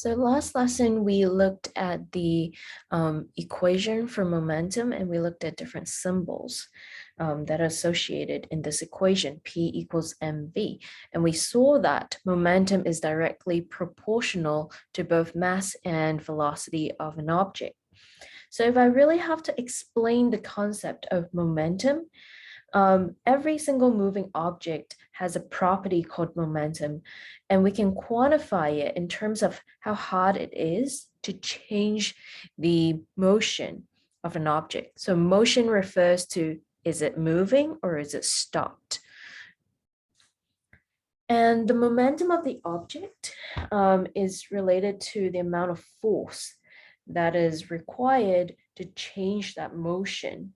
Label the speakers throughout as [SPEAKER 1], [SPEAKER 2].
[SPEAKER 1] So last lesson, we looked at the equation for momentum and we looked at different symbols that are associated in this equation, P equals mv. And we saw that momentum is directly proportional to both mass and velocity of an object. So if I really have to explain the concept of momentum, every single moving object has a property called momentum, and we can quantify it in terms of how hard it is to change the motion of an object. So motion refers to, is it moving or is it stopped? And the momentum of the object is related to the amount of force that is required to change that motion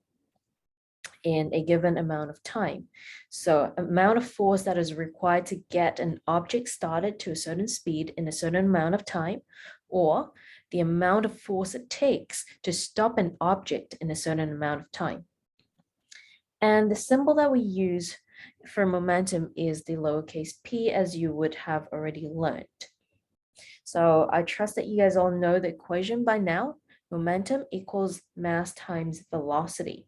[SPEAKER 1] in a given amount of time. So amount of force that is required to get an object started to a certain speed in a certain amount of time, or the amount of force it takes to stop an object in a certain amount of time. And the symbol that we use for momentum is the lowercase p, as you would have already learned. So I trust that you guys all know the equation by now. Momentum equals mass times velocity.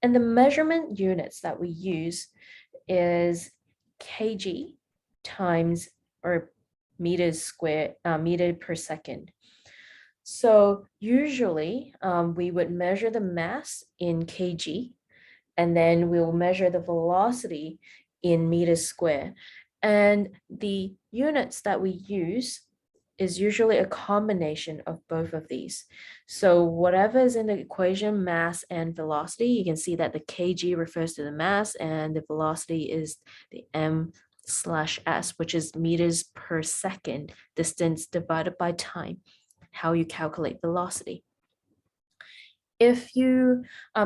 [SPEAKER 1] And the measurement units that we use is kg times, or meters squared, meter per second. So usually we would measure the mass in kg, and then we'll measure the velocity in meters squared. And the units that we use is usually a combination of both of these. So whatever is in the equation, mass and velocity, you can see that the kg refers to the mass and the velocity is the m/s, which is meters per second, distance divided by time, how you calculate velocity. If you,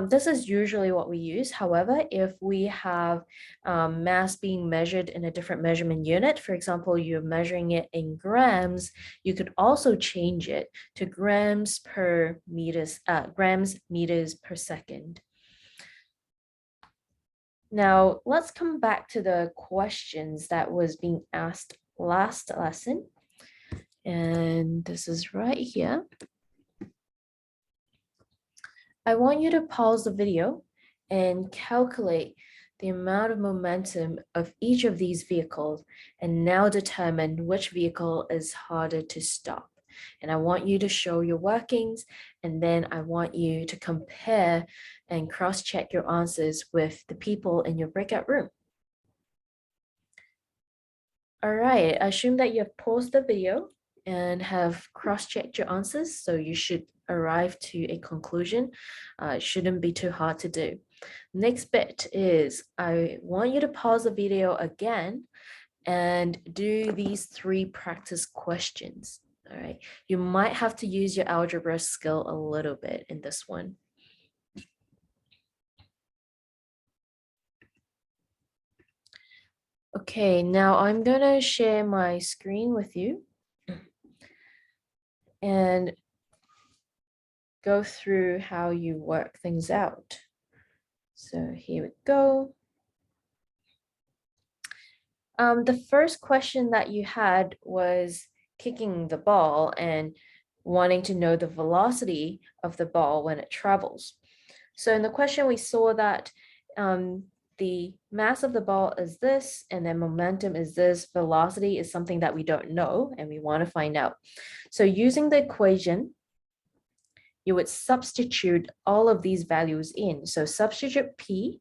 [SPEAKER 1] this is usually what we use. However, if we have mass being measured in a different measurement unit, for example, you're measuring it in grams, you could also change it to grams meters per second. Now, let's come back to the questions that was being asked last lesson. And this is right here. I want you to pause the video and calculate the amount of momentum of each of these vehicles and now determine which vehicle is harder to stop. And I want you to show your workings, and then I want you to compare and cross-check your answers with the people in your breakout room. All right, I assume that you have paused the video and have cross-checked your answers, so you should arrive to a conclusion. It shouldn't be too hard to do. Next bit is I want you to pause the video again and do these 3 practice questions. All right, you might have to use your algebra skill a little bit in this one. Okay, now I'm gonna share my screen with you and go through how you work things out. So here we go. The first question that you had was kicking the ball and wanting to know the velocity of the ball when it travels. So in the question, we saw that the mass of the ball is this, and then momentum is this, velocity is something that we don't know, and we want to find out. So using the equation, you would substitute all of these values in. So substitute P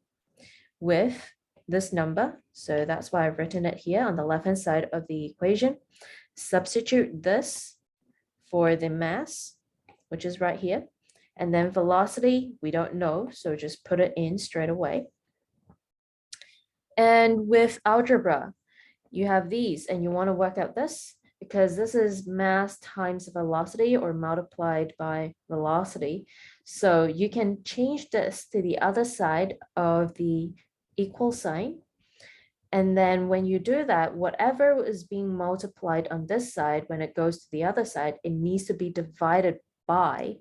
[SPEAKER 1] with this number. So that's why I've written it here on the left-hand side of the equation. Substitute this for the mass, which is right here. And then velocity, we don't know, so just put it in straight away. And with algebra, you have these, and you want to work out this, because this is mass times velocity or multiplied by velocity. So you can change this to the other side of the equal sign. And then when you do that, whatever is being multiplied on this side, when it goes to the other side, it needs to be divided by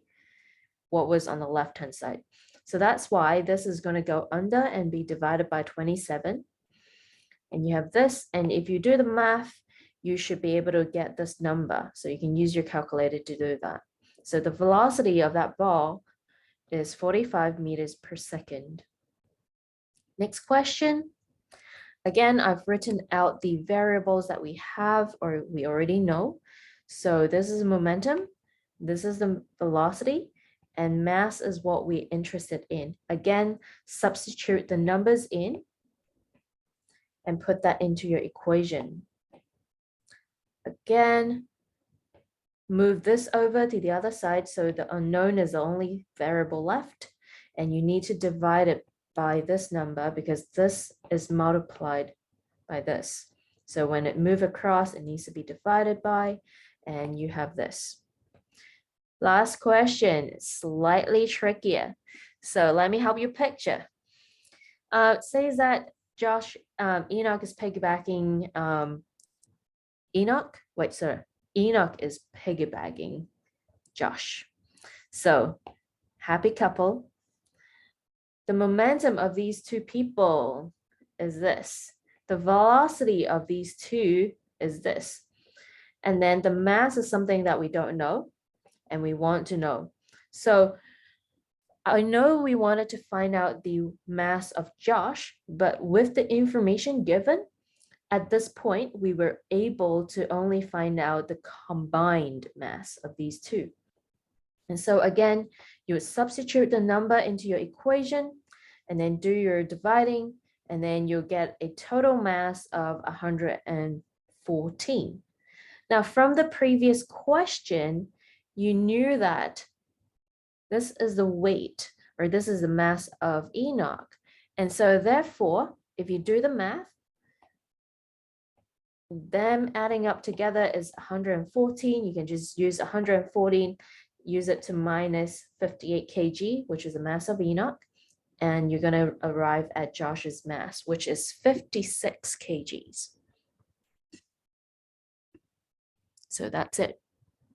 [SPEAKER 1] what was on the left-hand side. So that's why this is going to go under and be divided by 27. And you have this, and if you do the math, you should be able to get this number. So you can use your calculator to do that. So the velocity of that ball is 45 meters per second. Next question. Again, I've written out the variables that we have or we already know. So this is momentum, this is the velocity, and mass is what we're interested in. Again, substitute the numbers in and put that into your equation. Again, move this over to the other side so the unknown is the only variable left, and you need to divide it by this number because this is multiplied by this. So when it moves across, it needs to be divided by, and you have this. Last question, slightly trickier. So let me help you picture. It says that Enoch is piggybacking Enoch is piggybacking Josh. So happy couple. The momentum of these two people is this. The velocity of these two is this. And then the mass is something that we don't know and we want to know. So I know we wanted to find out the mass of Josh, but with the information given, at this point, we were able to only find out the combined mass of these two. And so again, you would substitute the number into your equation and then do your dividing, and then you'll get a total mass of 114. Now, from the previous question, you knew that this is the weight, or this is the mass of Enoch. And so therefore, if you do the math, them adding up together is 114. You can just use 114, use it to minus 58 kg, which is the mass of Enoch. And you're going to arrive at Josh's mass, which is 56 kgs. So that's it.